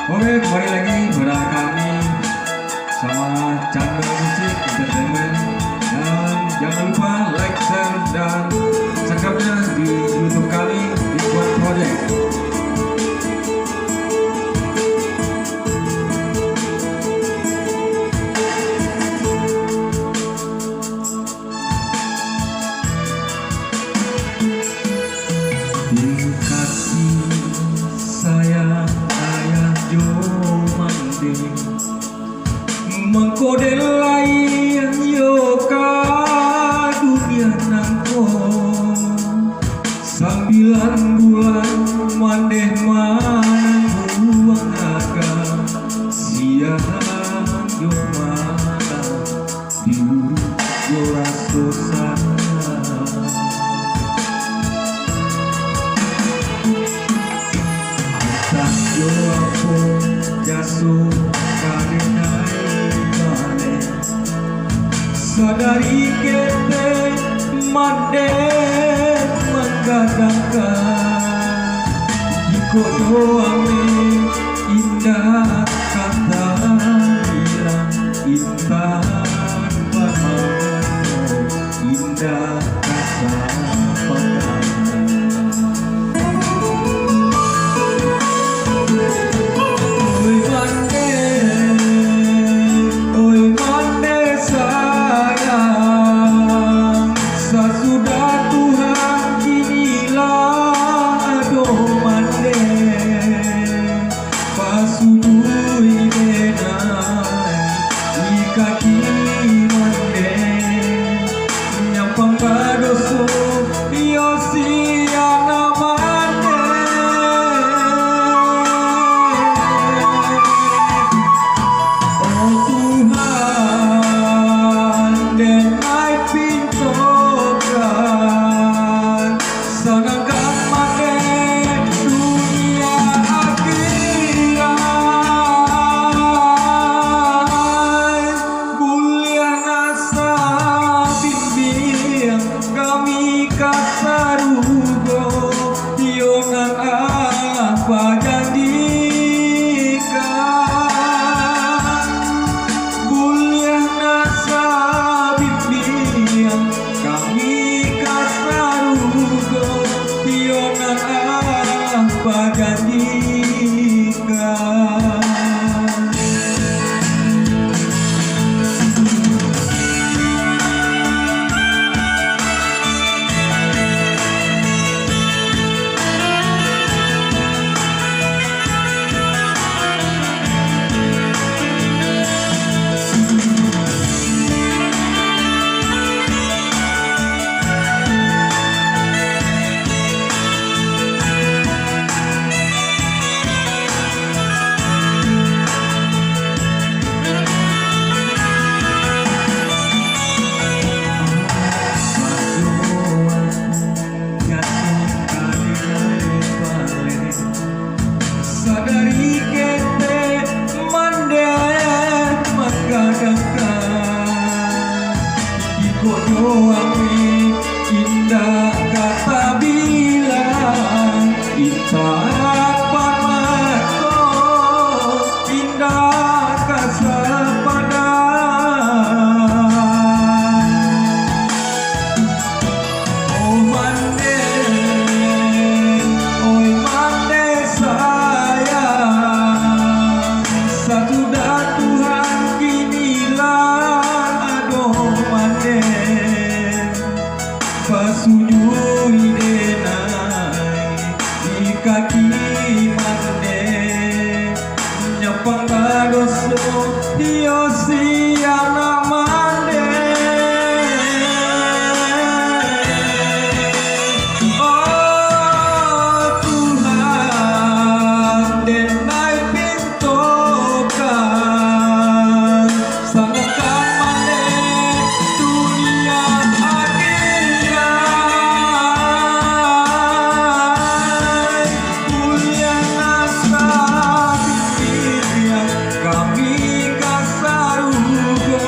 Oke, kembali lagi bersama kami sama channel musik entertainment. Dan jangan lupa like, share, dan subscribe-nya di YouTube kami Ikhwan Project. Kasih sayang ayah jo mandeh mengkode lain yo ka dunia nangko 9 bulan mandeh manang buang naga siang yo mana diurut yo rasosa yo aku jasuh karenai mane sadari kete mandeh menggadangkan jiko doame indah kata bilang intan pamano indah kata pandang. Indah kata bilang indah pamato indah kasar padang oh mandeh sayang satu dah Tuhan kinilah aduh mandeh pasujui denai di kaki mandeh nyapang badoso diosi anak mandeh oh Tuhan denai pintokan sangatkan mandeh dunia kami kasarugo